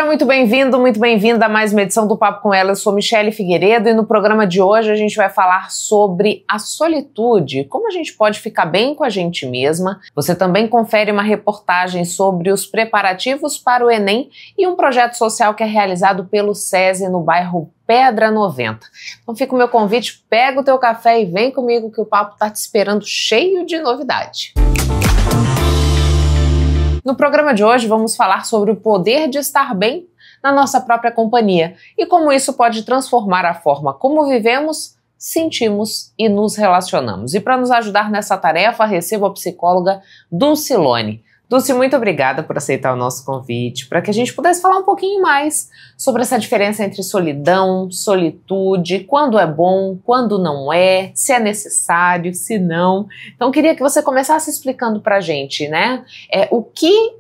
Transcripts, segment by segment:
Seja muito bem-vindo, muito bem-vinda a mais uma edição do Papo com Ela. Eu sou Michele Figueiredo e no programa de hoje a gente vai falar sobre a solitude, como a gente pode ficar bem com a gente mesma. Você também confere uma reportagem sobre os preparativos para o Enem e um projeto social que é realizado pelo SESI no bairro Pedra 90. Então fica o meu convite, pega o teu café e vem comigo que o papo tá te esperando cheio de novidade. No programa de hoje vamos falar sobre o poder de estar bem na nossa própria companhia e como isso pode transformar a forma como vivemos, sentimos e nos relacionamos. E para nos ajudar nessa tarefa, recebo a psicóloga Dulce Lone. Dulce, muito obrigada por aceitar o nosso convite, para que a gente pudesse falar um pouquinho mais sobre essa diferença entre solidão, solitude, quando é bom, quando não é, se é necessário, se não. Então, queria que você começasse explicando para a gente, né, o que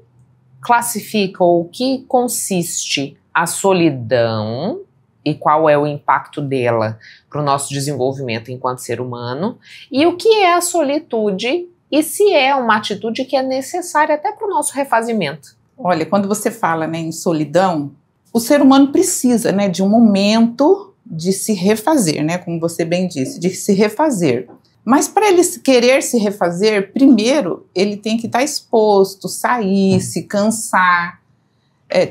classifica ou o que consiste a solidão e qual é o impacto dela para o nosso desenvolvimento enquanto ser humano, e o que é a solitude e se é uma atitude que é necessária até para o nosso refazimento. Olha, quando você fala, né, em solidão, o ser humano precisa, né, de um momento de se refazer, né, como você bem disse, de se refazer. Mas para ele querer se refazer, primeiro ele tem que estar exposto, sair, se cansar.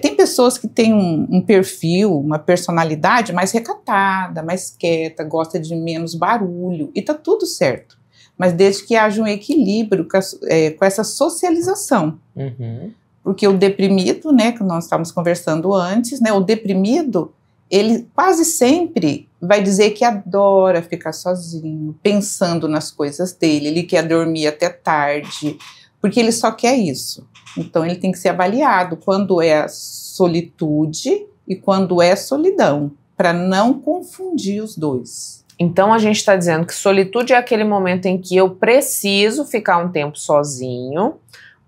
Tem pessoas que têm um perfil, uma personalidade mais recatada, mais quieta, gosta de menos barulho, e tá tudo certo. Mas desde que haja um equilíbrio com essa socialização. Uhum. Porque o deprimido, né, que nós estávamos conversando antes, né, o deprimido, ele quase sempre vai dizer que adora ficar sozinho, pensando nas coisas dele, ele quer dormir até tarde, porque ele só quer isso. Então ele tem que ser avaliado quando é solitude e quando é solidão, para não confundir os dois. Então a gente está dizendo que solitude é aquele momento em que eu preciso ficar um tempo sozinho,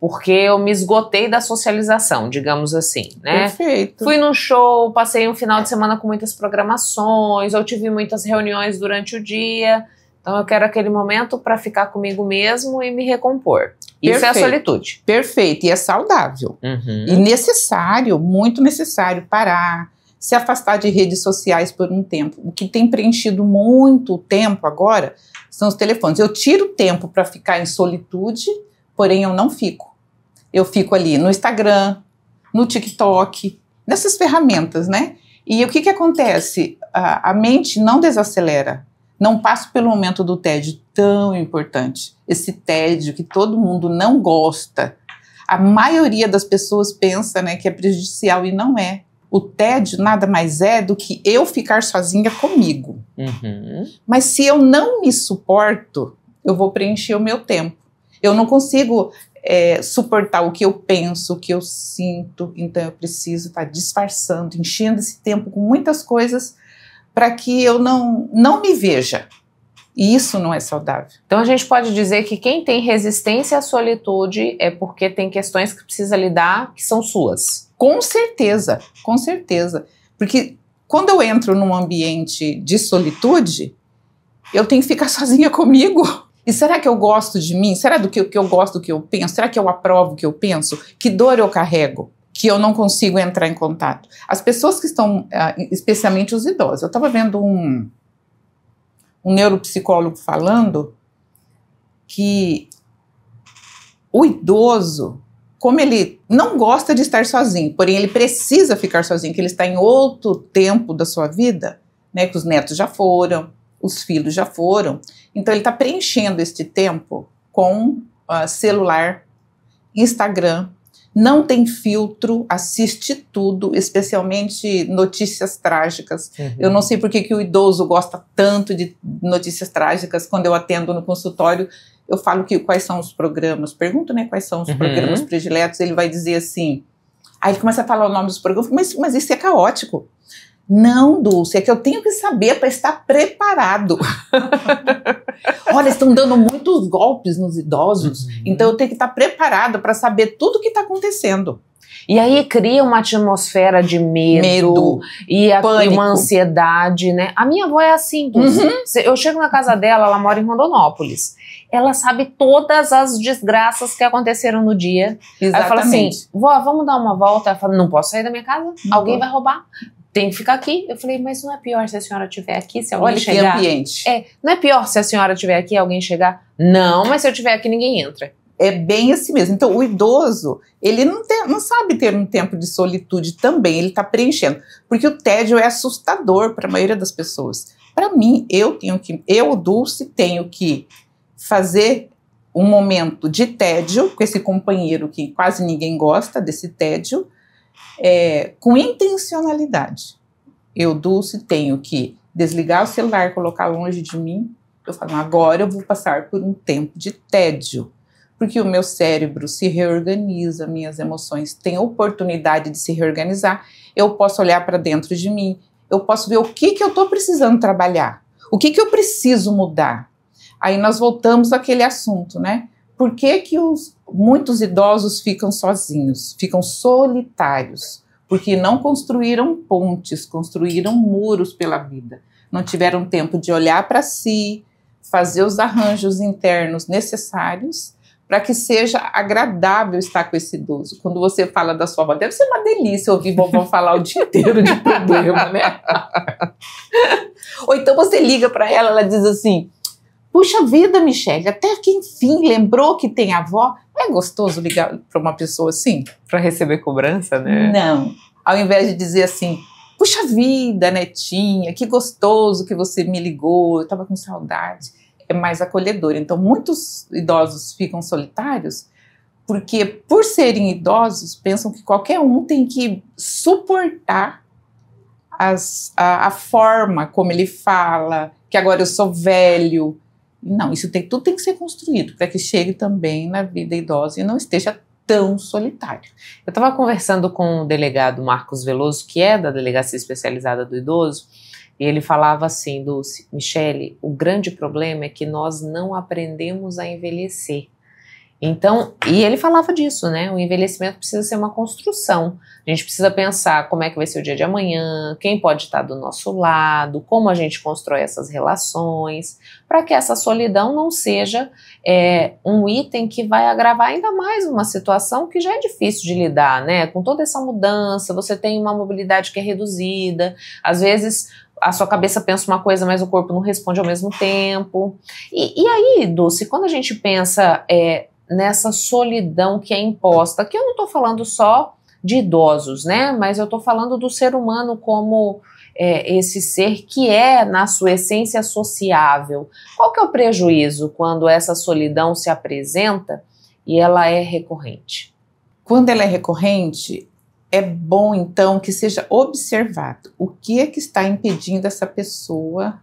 porque eu me esgotei da socialização, digamos assim, né? Perfeito. Fui num show, passei um final de semana com muitas programações, ou tive muitas reuniões durante o dia, então eu quero aquele momento para ficar comigo mesmo e me recompor. Isso Perfeito. é a solitude. Perfeito, e é saudável. Uhum. E necessário, muito necessário, parar, se afastar de redes sociais por um tempo. O que tem preenchido muito o tempo agora são os telefones. Eu tiro tempo para ficar em solitude, porém eu não fico. Eu fico ali no Instagram, no TikTok, nessas ferramentas, né? E o que acontece? A mente não desacelera. Não passo pelo momento do tédio tão importante. Esse tédio que todo mundo não gosta. A maioria das pessoas pensa, né, que é prejudicial e não é. O tédio nada mais é do que eu ficar sozinha comigo. Uhum. Mas se eu não me suporto, eu vou preencher o meu tempo. Eu não consigo suportar o que eu penso, o que eu sinto. Então eu preciso estar disfarçando, enchendo esse tempo com muitas coisas para que eu não me veja. E isso não é saudável. Então a gente pode dizer que quem tem resistência à solitude é porque tem questões que precisa lidar que são suas. Com certeza, com certeza. Porque quando eu entro num ambiente de solitude, eu tenho que ficar sozinha comigo. E será que eu gosto de mim? Será que eu gosto do que eu penso? Será que eu aprovo o que eu penso? Que dor eu carrego? Que eu não consigo entrar em contato? As pessoas que estão, especialmente os idosos. Eu estava vendo um neuropsicólogo falando que o idoso, como ele não gosta de estar sozinho, porém ele precisa ficar sozinho, que ele está em outro tempo da sua vida, né, que os netos já foram, os filhos já foram, então ele está preenchendo este tempo com celular, Instagram, não tem filtro, assiste tudo, especialmente notícias trágicas. Uhum. Eu não sei por que o idoso gosta tanto de notícias trágicas. Quando eu atendo no consultório, eu falo quais são os programas, pergunto, né, quais são os programas prediletos, ele vai dizer assim, aí ele começa a falar o nome dos programas, mas isso é caótico. Não, Dulce, é que eu tenho que saber para estar preparado. Olha, estão dando muitos golpes nos idosos, então eu tenho que estar preparada para saber tudo o que está acontecendo. E aí cria uma atmosfera de medo e uma ansiedade, né? A minha avó é assim, Dulce. Eu chego na casa dela, ela mora em Rondonópolis. ela sabe todas as desgraças que aconteceram no dia. Exatamente. Aí eu falo assim, vó, vamos dar uma volta? Ela fala, não posso sair da minha casa, alguém vai roubar. Tem que ficar aqui. Eu falei, mas não é pior se a senhora estiver aqui, se alguém chegar? Olha que ambiente. Não é pior se a senhora estiver aqui e alguém chegar? Não, mas se eu estiver aqui, ninguém entra. É bem assim mesmo. Então, o idoso, ele não sabe ter um tempo de solitude também, ele está preenchendo. Porque o tédio é assustador para a maioria das pessoas. Para mim, eu, Dulce, tenho que fazer um momento de tédio com esse companheiro que quase ninguém gosta desse tédio, com intencionalidade. Eu, Dulce, tenho que desligar o celular, colocar longe de mim. Eu falo, agora eu vou passar por um tempo de tédio. Porque o meu cérebro se reorganiza, minhas emoções têm oportunidade de se reorganizar, eu posso olhar para dentro de mim, eu posso ver o que eu estou precisando trabalhar, o que eu preciso mudar. Aí nós voltamos àquele assunto, né? Por que muitos idosos ficam sozinhos, ficam solitários? Porque não construíram pontes, construíram muros pela vida, não tiveram tempo de olhar para si, fazer os arranjos internos necessários para que seja agradável estar com esse idoso. Quando você fala da sua avó, deve ser uma delícia ouvir vovó falar o dia inteiro de problema, né? Ou então você liga para ela, ela diz assim, puxa vida, Michele, até que enfim lembrou que tem avó. É gostoso ligar para uma pessoa assim? Para receber cobrança, né? Não. Ao invés de dizer assim, puxa vida, netinha, que gostoso que você me ligou, eu estava com saudade. É mais acolhedor. Então, muitos idosos ficam solitários porque, por serem idosos, pensam que qualquer um tem que suportar a forma como ele fala, que agora eu sou velho. Não, isso tudo tem que ser construído para que chegue também na vida idosa e não esteja tão solitário. Eu estava conversando com o delegado Marcos Veloso, que é da Delegacia Especializada do Idoso, e ele falava assim, Dulce, Michele, o grande problema é que nós não aprendemos a envelhecer. Então, e ele falava disso, né? O envelhecimento precisa ser uma construção. A gente precisa pensar como é que vai ser o dia de amanhã, quem pode estar do nosso lado, como a gente constrói essas relações, para que essa solidão não seja um item que vai agravar ainda mais uma situação que já é difícil de lidar, né? Com toda essa mudança, você tem uma mobilidade que é reduzida, às vezes a sua cabeça pensa uma coisa, mas o corpo não responde ao mesmo tempo. E aí, Dulce, quando a gente pensa nessa solidão que é imposta, que eu não estou falando só de idosos, né? Mas eu estou falando do ser humano como esse ser que é, na sua essência, sociável. Qual que é o prejuízo quando essa solidão se apresenta e ela é recorrente? Quando ela é recorrente, é bom, então, que seja observado o que é que está impedindo essa pessoa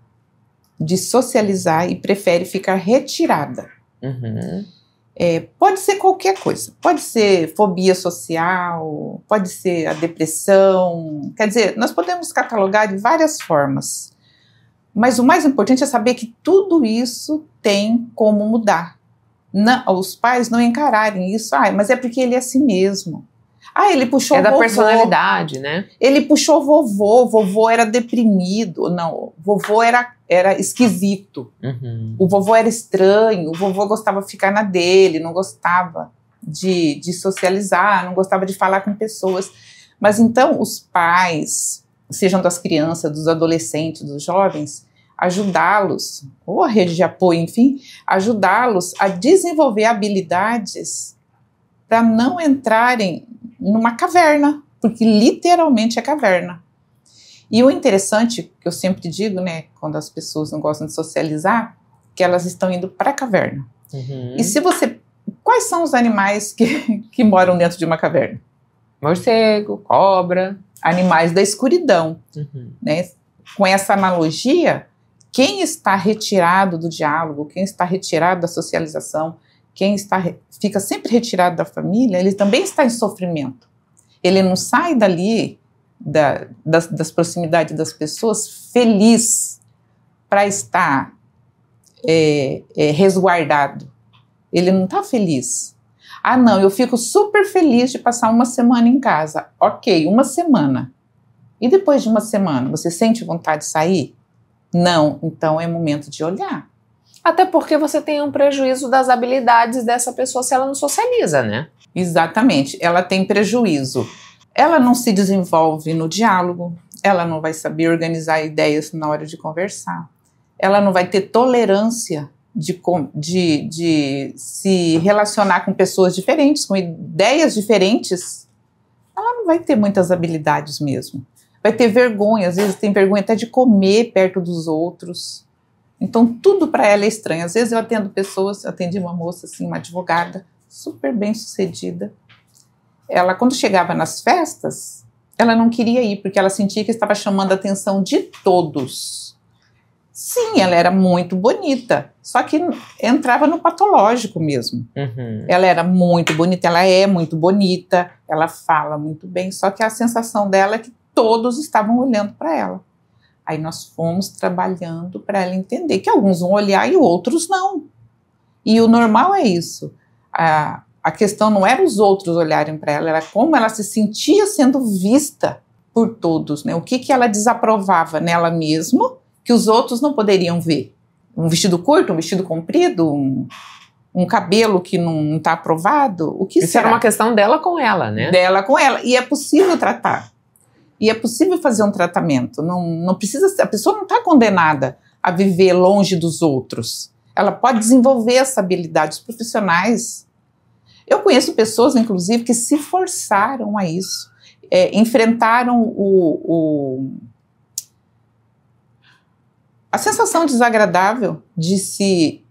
de socializar e prefere ficar retirada. Uhum. Pode ser qualquer coisa, pode ser fobia social, pode ser a depressão, quer dizer, nós podemos catalogar de várias formas, mas o mais importante é saber que tudo isso tem como mudar. Não, os pais não encararem isso, mas é porque ele é assim mesmo. Ele puxou vovô. É da personalidade, né? Ele puxou vovô era deprimido. Não, vovô era esquisito. Uhum. O vovô era estranho, o vovô gostava de ficar na dele, não gostava de socializar, não gostava de falar com pessoas. Mas então os pais, sejam das crianças, dos adolescentes, dos jovens, ajudá-los, ou a rede de apoio, enfim, ajudá-los a desenvolver habilidades para não entrarem numa caverna, porque literalmente é caverna. E o interessante, que eu sempre digo, né, quando as pessoas não gostam de socializar, que elas estão indo para a caverna. Uhum. E quais são os animais que moram dentro de uma caverna? Morcego, cobra. Animais da escuridão. Uhum. Né? Com essa analogia, quem está retirado do diálogo, quem está retirado da socialização, quem fica sempre retirado da família, ele também está em sofrimento. Ele não sai dali, das proximidades das pessoas, feliz para estar resguardado. Ele não está feliz. Não, eu fico super feliz de passar uma semana em casa. Ok, uma semana. E depois de uma semana, você sente vontade de sair? Não, então é momento de olhar. Até porque você tem um prejuízo das habilidades dessa pessoa se ela não socializa, né? Exatamente, ela tem prejuízo. Ela não se desenvolve no diálogo, ela não vai saber organizar ideias na hora de conversar, ela não vai ter tolerância de se relacionar com pessoas diferentes, com ideias diferentes. Ela não vai ter muitas habilidades mesmo. Vai ter vergonha, às vezes tem vergonha até de comer perto dos outros. Então tudo para ela é estranho. Às vezes eu atendo pessoas, atendi uma moça assim, uma advogada, super bem sucedida. Ela, quando chegava nas festas, ela não queria ir, porque ela sentia que estava chamando a atenção de todos. Sim, ela era muito bonita, só que entrava no patológico mesmo. Uhum. Ela era muito bonita, ela é muito bonita, ela fala muito bem, só que a sensação dela é que todos estavam olhando para ela. Aí nós fomos trabalhando para ela entender que alguns vão olhar e outros não. E o normal é isso. A questão não era os outros olharem para ela, era como ela se sentia sendo vista por todos, né? O que ela desaprovava nela mesma que os outros não poderiam ver. Um vestido curto, um vestido comprido, um cabelo que não está aprovado. O que Isso será? era uma questão dela com ela, né? Dela com ela. E é possível tratar. E é possível fazer um tratamento. Não precisa, a pessoa não está condenada a viver longe dos outros. Ela pode desenvolver essa habilidade. Os profissionais. Eu conheço pessoas, inclusive, que se forçaram a isso. Enfrentaram a sensação desagradável de se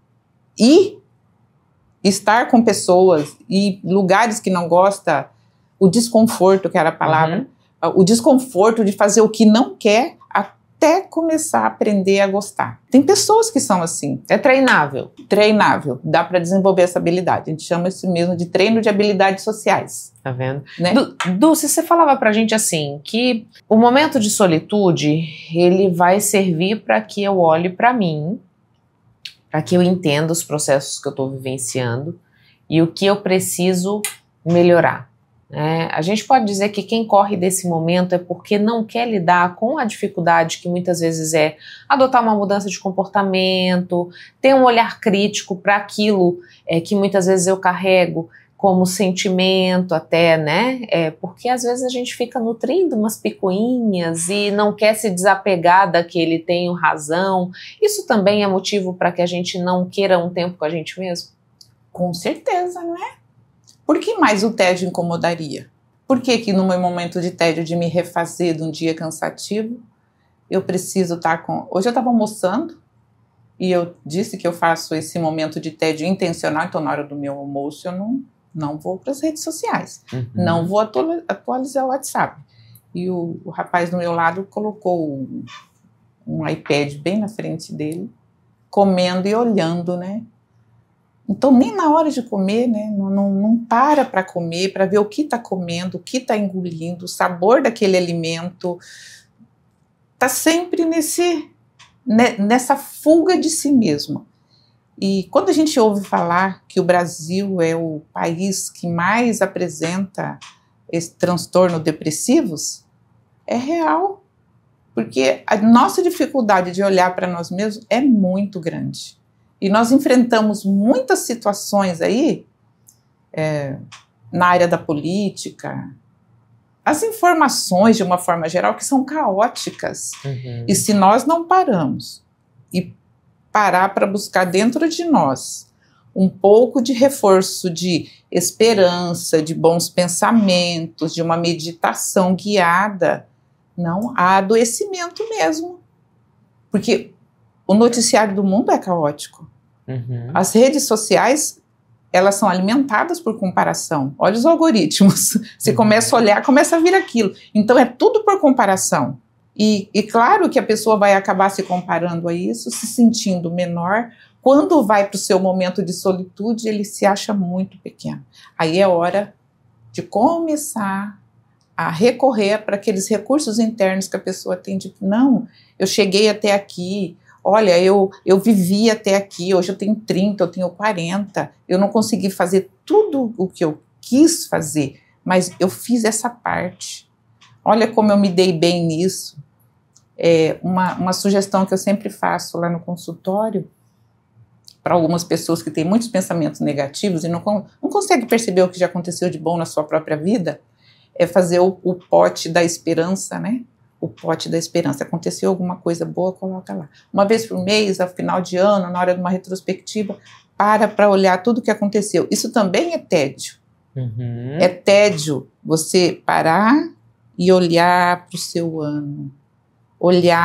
estar com pessoas e lugares que não gosta, o desconforto, que era a palavra, o desconforto de fazer o que não quer até começar a aprender a gostar. Tem pessoas que são assim. É treinável. Treinável, dá para desenvolver essa habilidade. A gente chama isso mesmo de treino de habilidades sociais. Tá vendo? Né? Dulce, você falava pra gente assim, que o momento de solitude, ele vai servir para que eu olhe para mim, para que eu entenda os processos que eu estou vivenciando e o que eu preciso melhorar. A gente pode dizer que quem corre desse momento é porque não quer lidar com a dificuldade que muitas vezes é adotar uma mudança de comportamento, ter um olhar crítico para aquilo que muitas vezes eu carrego como sentimento até, né? Porque às vezes a gente fica nutrindo umas picuinhas e não quer se desapegar daquele tenho razão. Isso também é motivo para que a gente não queira um tempo com a gente mesmo? Com certeza, não é? Por que mais o tédio incomodaria? Por que no meu momento de tédio, de me refazer de um dia cansativo, eu preciso estar com... Hoje eu estava almoçando e eu disse que eu faço esse momento de tédio intencional, então na hora do meu almoço eu não vou para as redes sociais, não vou atualizar o WhatsApp. E o rapaz do meu lado colocou um iPad bem na frente dele, comendo e olhando, né? Então, nem na hora de comer, né, não para comer, para ver o que está comendo, o que está engolindo, o sabor daquele alimento. Está sempre nessa fuga de si mesmo. E quando a gente ouve falar que o Brasil é o país que mais apresenta esse transtorno depressivos, é real. Porque a nossa dificuldade de olhar para nós mesmos é muito grande. E nós enfrentamos muitas situações aí, na área da política, as informações, de uma forma geral, que são caóticas. E se nós não paramos e parar para buscar dentro de nós um pouco de reforço de esperança, de bons pensamentos, de uma meditação guiada, não, há adoecimento mesmo. Porque o noticiário do mundo é caótico. As redes sociais, elas são alimentadas por comparação. Olha os algoritmos. Você começa a olhar, começa a vir aquilo. Então é tudo por comparação. E claro que a pessoa vai acabar se comparando a isso, se sentindo menor. Quando vai para o seu momento de solitude, ele se acha muito pequeno. Aí é hora de começar a recorrer para aqueles recursos internos que a pessoa tem de, não, eu cheguei até aqui, olha, eu vivi até aqui, hoje eu tenho 30, eu tenho 40, eu não consegui fazer tudo o que eu quis fazer, mas eu fiz essa parte. Olha como eu me dei bem nisso. Uma sugestão que eu sempre faço lá no consultório para algumas pessoas que têm muitos pensamentos negativos e não conseguem perceber o que já aconteceu de bom na sua própria vida, é fazer o pote da esperança, né? O pote da esperança. Aconteceu alguma coisa boa, coloca lá. Uma vez por mês, ao final de ano, na hora de uma retrospectiva, para olhar tudo o que aconteceu. Isso também é tédio. Uhum. É tédio você parar e olhar para o seu ano.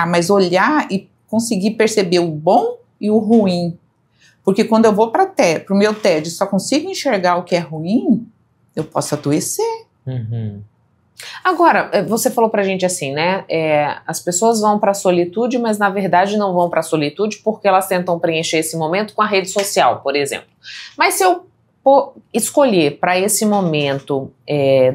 Mas olhar e conseguir perceber o bom e o ruim. Porque quando eu vou para o meu tédio e só consigo enxergar o que é ruim, eu posso adoecer. Uhum. Agora, você falou pra gente assim, né? As pessoas vão pra solitude, mas na verdade não vão pra solitude porque elas tentam preencher esse momento com a rede social, por exemplo. Mas se eu escolher para esse momento,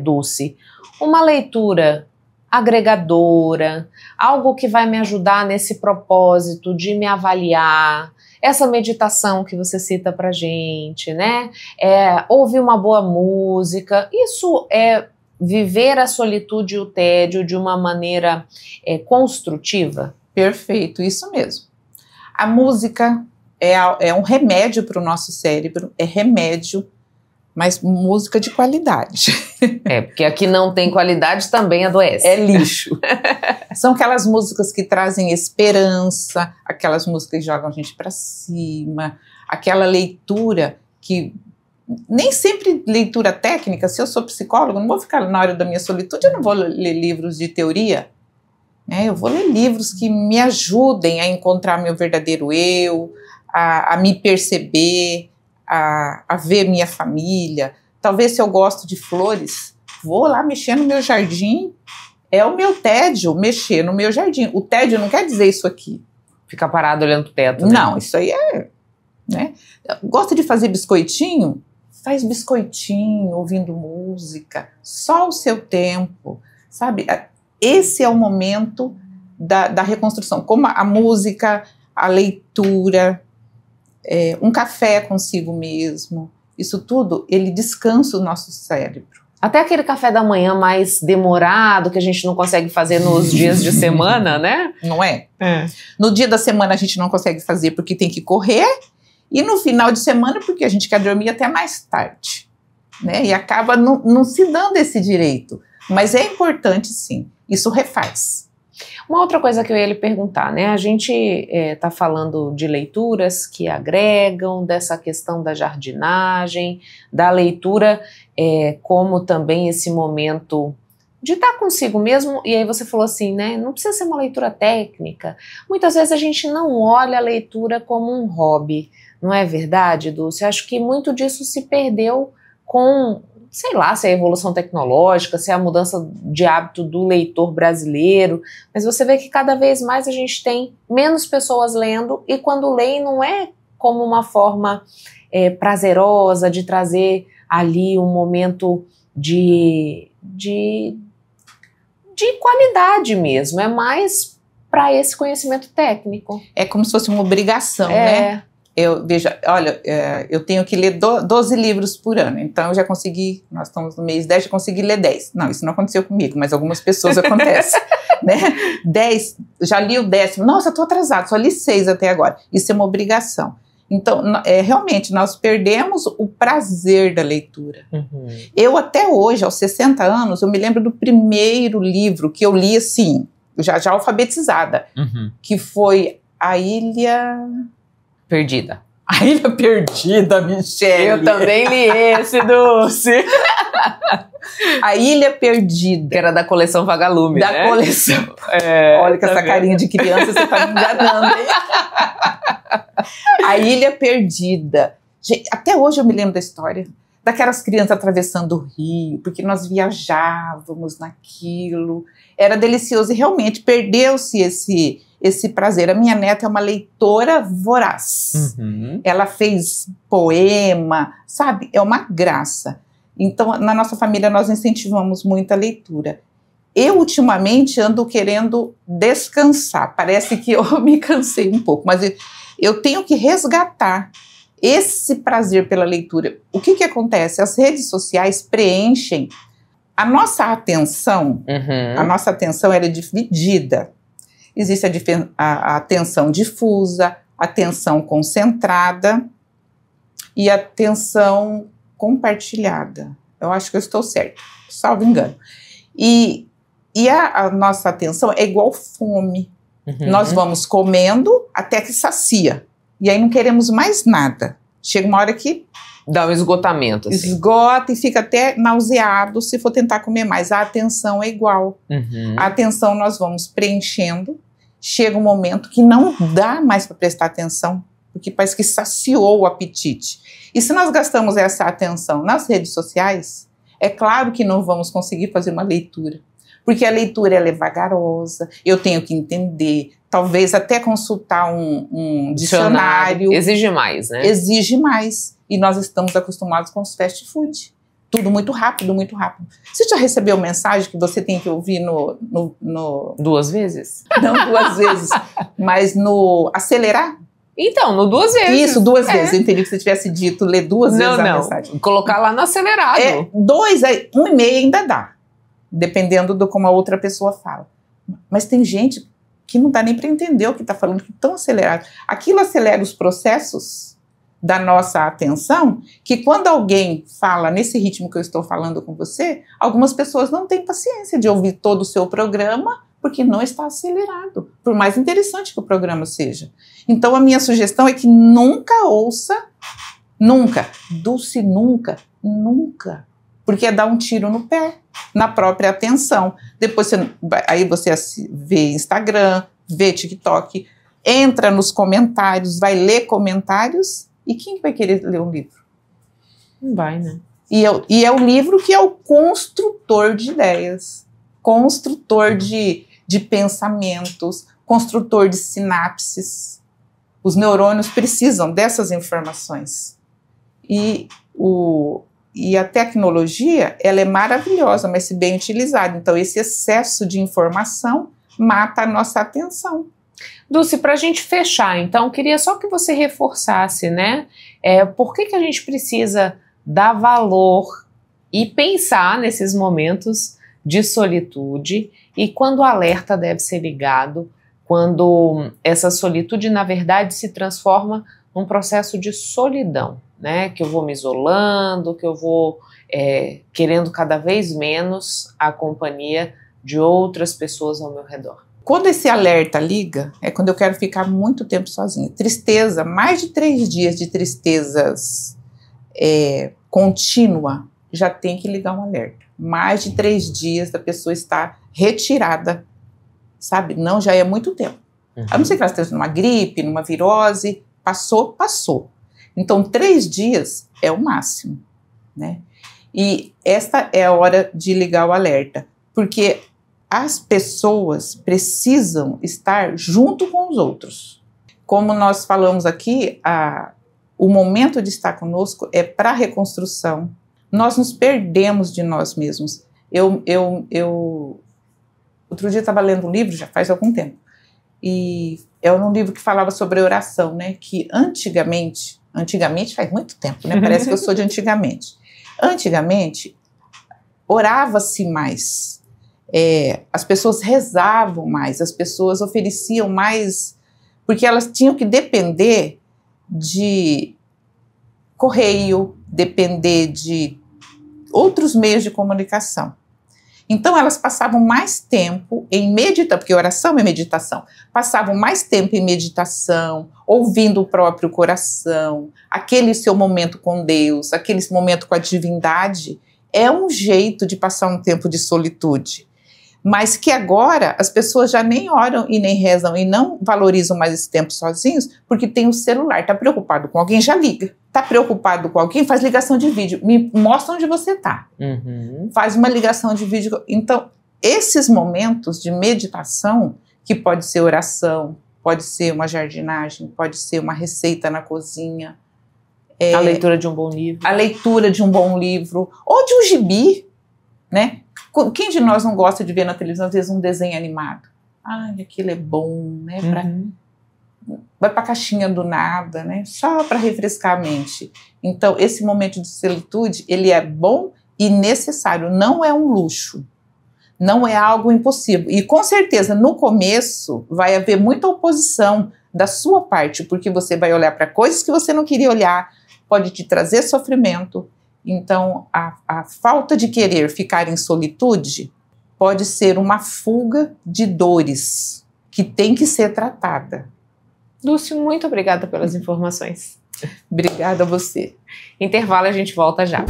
Dulce, uma leitura agregadora, algo que vai me ajudar nesse propósito de me avaliar, essa meditação que você cita pra gente, né? Ouvir uma boa música, isso é viver a solitude e o tédio de uma maneira construtiva? Perfeito, isso mesmo. A música é um remédio para o nosso cérebro, é remédio, mas música de qualidade. Porque aqui não tem qualidade também adoece. É lixo. São aquelas músicas que trazem esperança, aquelas músicas que jogam a gente para cima, aquela leitura que... Nem sempre leitura técnica. Se eu sou psicóloga, não vou ficar na hora da minha solitude, eu não vou ler livros de teoria. Eu vou ler livros que me ajudem a encontrar meu verdadeiro eu, a me perceber, a ver minha família. Talvez se eu gosto de flores, vou lá mexer no meu jardim. É o meu tédio, mexer no meu jardim. O tédio não quer dizer isso aqui. Ficar parado olhando pro teto, né? Não, isso aí né? Gosta de fazer biscoitinho? Faz biscoitinho, ouvindo música, só o seu tempo, sabe? Esse é o momento da reconstrução, como a música, a leitura, um café consigo mesmo, isso tudo, ele descansa o nosso cérebro. Até aquele café da manhã mais demorado, que a gente não consegue fazer nos dias de semana, né? Não é? No dia da semana a gente não consegue fazer porque tem que correr, e no final de semana, porque a gente quer dormir até mais tarde, né? E acaba não se dando esse direito. Mas é importante, sim. Isso refaz. Uma outra coisa que eu ia lhe perguntar, né? A gente está falando de leituras que agregam, dessa questão da jardinagem, da leitura como também esse momento de estar consigo mesmo. E aí você falou assim, né? Não precisa ser uma leitura técnica. Muitas vezes a gente não olha a leitura como um hobby. Não é verdade, Dulce? Acho que muito disso se perdeu com, sei lá, se é a evolução tecnológica, se é a mudança de hábito do leitor brasileiro, mas você vê que cada vez mais a gente tem menos pessoas lendo, e quando leem não é como uma forma prazerosa de trazer ali um momento de qualidade mesmo, é mais para esse conhecimento técnico. É como se fosse uma obrigação, né? Eu tenho que ler 12 livros por ano, então eu já consegui, nós estamos no mês 10, já consegui ler 10. Não, isso não aconteceu comigo, mas algumas pessoas acontece, né? 10, já li o 10º, nossa, eu tô atrasado, só li 6 até agora. Isso é uma obrigação. Então, realmente, nós perdemos o prazer da leitura. Uhum. Eu até hoje, aos 60 anos, eu me lembro do primeiro livro que eu li assim, já alfabetizada, que foi A Ilha... Perdida. A Ilha Perdida, Michele. Eu também li esse, Dulce. A Ilha Perdida. Que era da coleção Vagalume, da né? Coleção. Olha com essa carinha de criança, você tá me enganando, hein? A Ilha Perdida. Gente, até hoje eu me lembro da história. Daquelas crianças atravessando o rio, porque nós viajávamos naquilo. Era delicioso e realmente perdeu-se esse prazer. A minha neta é uma leitora voraz. Ela fez poema, sabe? É uma graça. Então, na nossa família, nós incentivamos muito a leitura. Eu, ultimamente, ando querendo descansar. Parece que eu me cansei um pouco, mas eu tenho que resgatar esse prazer pela leitura. O que acontece? As redes sociais preenchem a nossa atenção. A nossa atenção era dividida. Existe a atenção difusa, atenção concentrada e atenção compartilhada. Eu acho que eu estou certa, salvo engano. E a nossa atenção é igual fome. Nós vamos comendo até que sacia. E aí não queremos mais nada. Chega uma hora que dá um esgotamento. Assim. Esgota e fica até nauseado se for tentar comer mais. A atenção é igual. A atenção nós vamos preenchendo. Chega um momento que não dá mais para prestar atenção, porque parece que saciou o apetite. E se nós gastamos essa atenção nas redes sociais, é claro que não vamos conseguir fazer uma leitura. Porque a leitura ela é vagarosa, eu tenho que entender, talvez até consultar um dicionário. Exige mais, né? Exige mais. E nós estamos acostumados com os fast food. Tudo muito rápido, muito rápido. Você já recebeu mensagem que você tem que ouvir no... 2 vezes? Não 2 vezes, mas no acelerar? Então, no 2 vezes. Isso, 2 vezes. Eu entendi que você tivesse dito ler 2 vezes a mensagem. Colocar lá no acelerado. 2, 1,5 ainda dá. Dependendo do como a outra pessoa fala. Mas tem gente que não dá nem para entender o que está falando, que é tão acelerado. Aquilo acelera os processos da nossa atenção, que quando alguém fala nesse ritmo que eu estou falando com você, algumas pessoas não têm paciência de ouvir todo o seu programa, porque não está acelerado, por mais interessante que o programa seja. Então a minha sugestão é que nunca ouça, nunca, Dulce, nunca, porque é dar um tiro no pé, na própria atenção. Depois aí você vê Instagram, vê TikTok, entra nos comentários, vai ler comentários, e quem vai querer ler um livro? Não vai, né? E é o livro que é o construtor de ideias, construtor de pensamentos, construtor de sinapses. Os neurônios precisam dessas informações. E a tecnologia, ela é maravilhosa, mas se bem utilizada. Então, esse excesso de informação mata a nossa atenção. Dulce, para a gente fechar, então, queria só que você reforçasse, né? Por que a gente precisa dar valor e pensar nesses momentos de solitude e quando o alerta deve ser ligado, quando essa solitude, na verdade, se transforma num processo de solidão, né? Que eu vou me isolando, que eu vou querendo cada vez menos a companhia de outras pessoas ao meu redor. Quando esse alerta liga, é quando eu quero ficar muito tempo sozinha. Tristeza, mais de 3 dias de tristezas contínua, já tem que ligar um alerta. Mais de 3 dias da pessoa estar retirada, sabe? Não, já é muito tempo. A não ser que ela esteja numa gripe, numa virose, passou. Então, 3 dias é o máximo, né? E esta é a hora de ligar o alerta, porque as pessoas precisam estar junto com os outros. Como nós falamos aqui, o momento de estar conosco é para a reconstrução. Nós nos perdemos de nós mesmos. Outro dia eu estava lendo um livro, já faz algum tempo, e é um livro que falava sobre oração, né? Que antigamente faz muito tempo, né? Parece que eu sou de antigamente. Antigamente, orava-se mais. As pessoas rezavam mais, as pessoas ofereciam mais, porque elas tinham que depender de correio, depender de outros meios de comunicação. Então elas passavam mais tempo em meditação, porque oração é meditação, passavam mais tempo em meditação, ouvindo o próprio coração, aquele seu momento com Deus, aquele momento com a divindade, é um jeito de passar um tempo de solitude. Mas que agora as pessoas já nem oram e nem rezam e não valorizam mais esse tempo sozinhos, porque tem o celular. Está preocupado com alguém, já liga. Está preocupado com alguém, faz ligação de vídeo. Me mostra onde você está. Faz uma ligação de vídeo. Então, esses momentos de meditação, que pode ser oração, pode ser uma jardinagem, pode ser uma receita na cozinha. A leitura de um bom livro. A leitura de um bom livro. Ou de um gibi, né? Quem de nós não gosta de ver na televisão, às vezes, um desenho animado? Ai, aquilo é bom, né? Vai para a caixinha do nada, né? Só para refrescar a mente. Então, esse momento de solitude, ele é bom e necessário, não é um luxo. Não é algo impossível. E com certeza, no começo, vai haver muita oposição da sua parte, porque você vai olhar para coisas que você não queria olhar, pode te trazer sofrimento. Então, a falta de querer ficar em solitude pode ser uma fuga de dores que tem que ser tratada. Dulce, muito obrigada pelas informações. Obrigada a você. Intervalo, a gente volta já.